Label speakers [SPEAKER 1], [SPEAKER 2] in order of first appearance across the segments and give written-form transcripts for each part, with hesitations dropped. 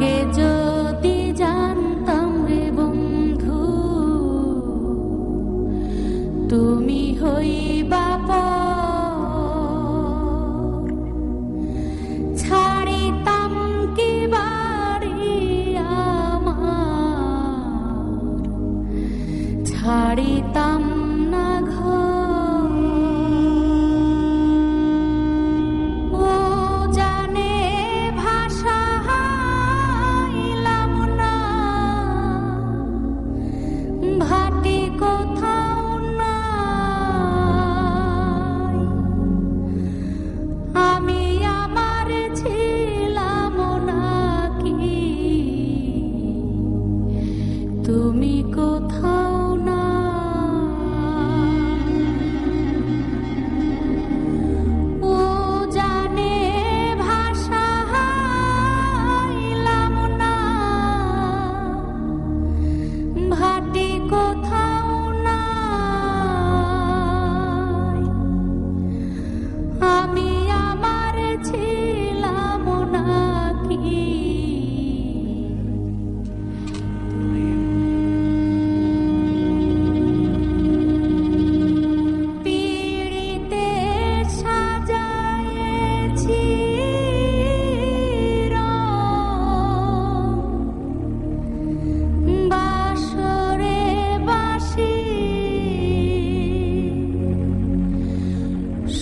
[SPEAKER 1] আগে যদি জানতাম রে বন্ধু তুমি হইবা পর, ছাড়িতাম কি বাড়ি আমার, ছাড়িতাম না ঘর। ও জানে ভাষা হাইলাম না, ভাটি কোথাও নাই, আমি আমার ছিলাম নাকি তুমি কোথাও না। ও জানে ভাষা হাইলাম না, ভাটি কোথাও নাই, আমি আমার ছিলাম নাকি পিড়িতে সাজায়েছি বাসরে বাসি,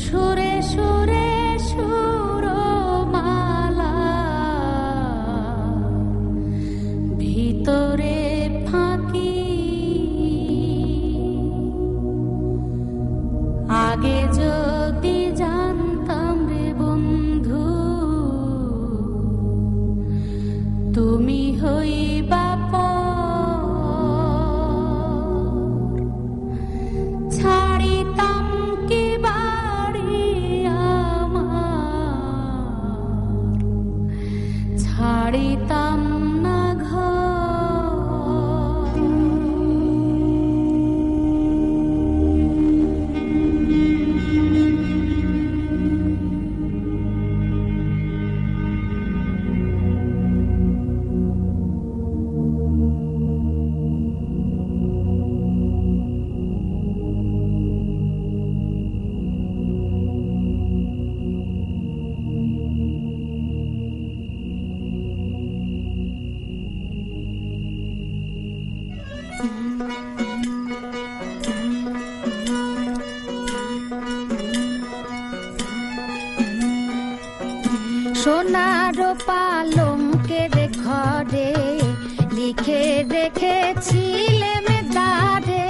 [SPEAKER 1] সুরে সুরে সুরমালা, ভিতরে ফাঁকি। আগে যদি জানতাম রে বন্ধু তুমি হইবা পর, ছাড়িতাম কি বাড়ি আমার, ছাড়িতাম না ঘর। সোনার পালঙ্কের ঘরে লিখে রেখেছিলে মেদারে,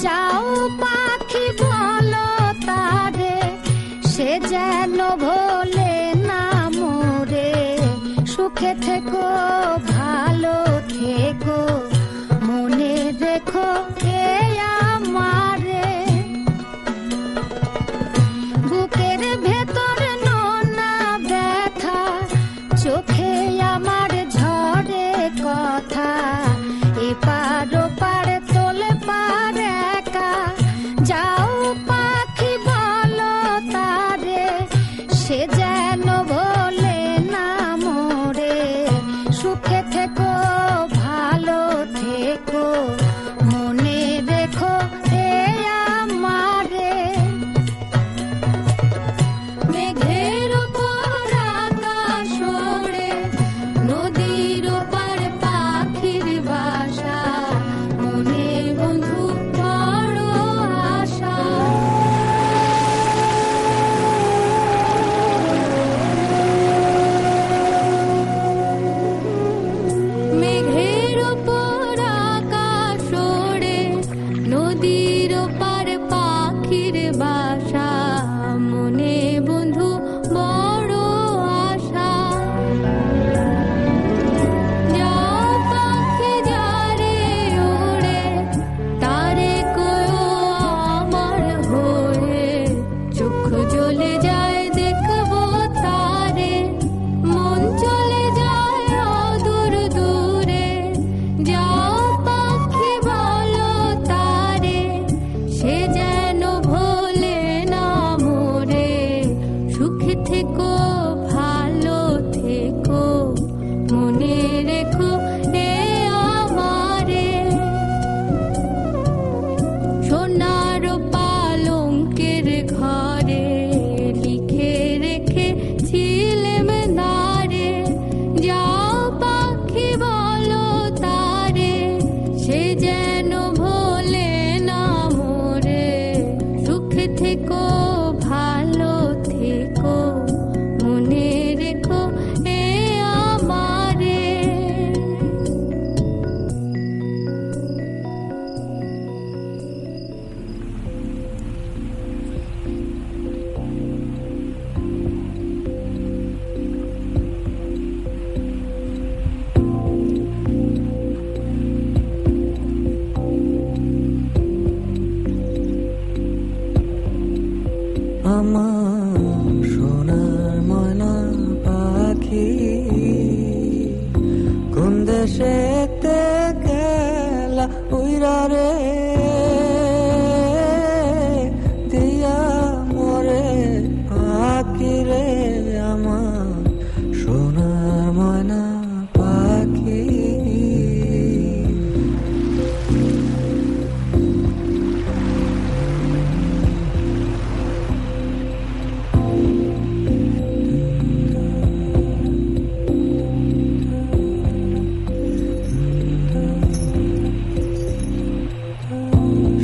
[SPEAKER 1] যাও পাখি বলো তারে, সে যেন ভোলে না মোরে। সুখে থেকো ভালো থেকো, মনে রেখো এ আমারে। বুকের ভেতর নোনা ব্যথা, চোখে আমার ঝরে কথা, এপার ওপার তোলে পার একা, যাও পাখি বলো তারে, সে যেন ভোলে না মোরে। সুখে
[SPEAKER 2] আমার সোনার ময়না পাখি কোন দেশেতে গেলা উইরা রে দিয়া মরে পাখি রে আমার সোনার ময়না পাখি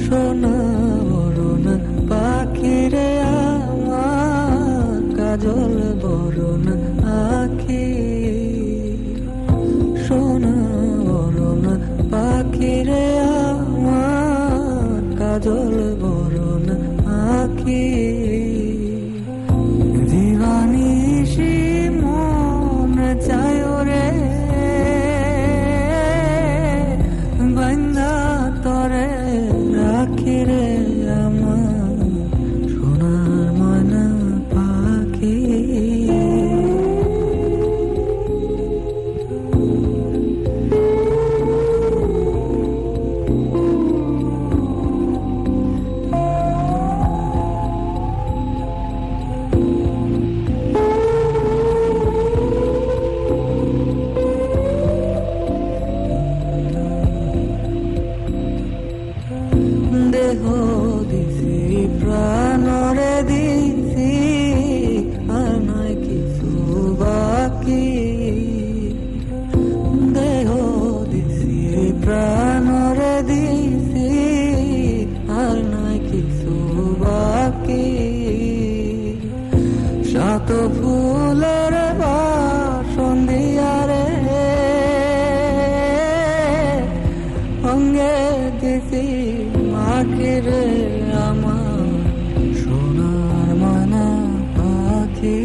[SPEAKER 2] সোনা বরণ পাখি রে আমার কাজল বরণ আখি সোনা বরণ পাখি রে আমার কাজল বরণ আখি দিবানিশি মন চায় রে বান্ধা তরে রাখি রে আমার সোনার ময়না পাখি দেহ দিছি প্রাণরে দিছি আর নাই কিছু বাকি দেহ দিছি প্রাণরে দিছি আর নাই কিছু বাকি সাত ফুলের বাসন দিয়া রে অঙ্গে দিছি মাকে রে আমার সোনার ময়না পাখি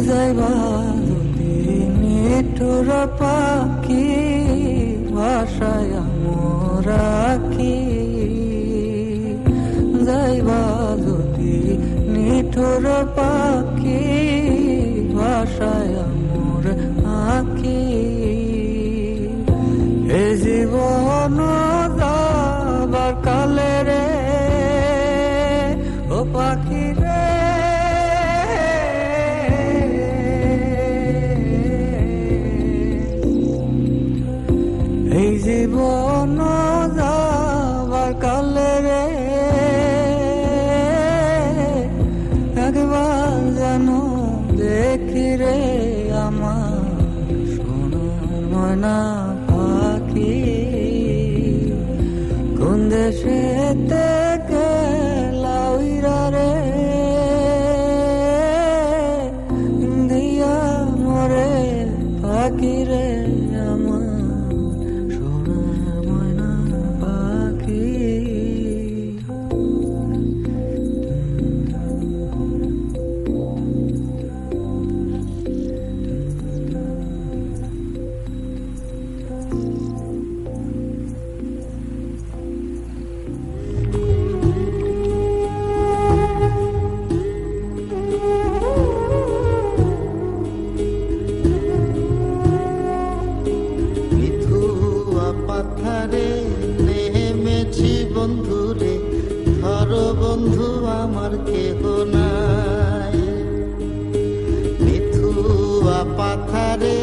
[SPEAKER 2] যাইবা যদি নিঠুর পাখি ভাষায় রাখি যাইবা যদি নিঠুর পাখি ভাষায় মোর আখি এ জীবন যাবার কালে রে ও পাখি রে এই জীবন যাবার কালে রে একবার যেন দেখি রে আমার সোনার ময়না পাখি কোন দেশেতে গেলা উইরা রে দিয়া মরে পাখি রে আমার সোনার ময়না পাখি
[SPEAKER 3] পাথারে নেমেছি বন্ধুরে ধরো বন্ধু আমার কেহ নাই মিথুয়া পাথারে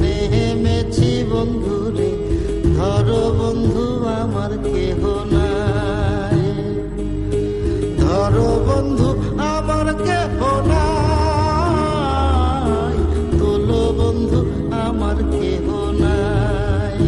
[SPEAKER 3] নেমেছি বন্ধুরে ধরো বন্ধু আমার কেহ নাই ধরো বন্ধু আমার কেহ নাই তোলো বন্ধু আমার কেহ নাই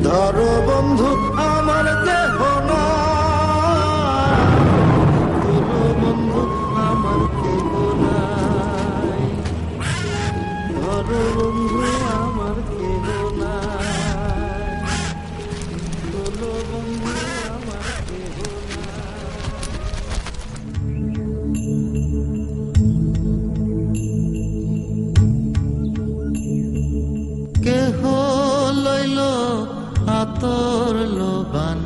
[SPEAKER 3] ধরো বন্ধু আমার কেহ নাই, তোলো বন্ধু আমার কেহ নাই, ধরো বন্ধু আমার কেহ নাই, তোলো বন্ধু আমার কেহ নাই। কেহ লইল আতর লোবান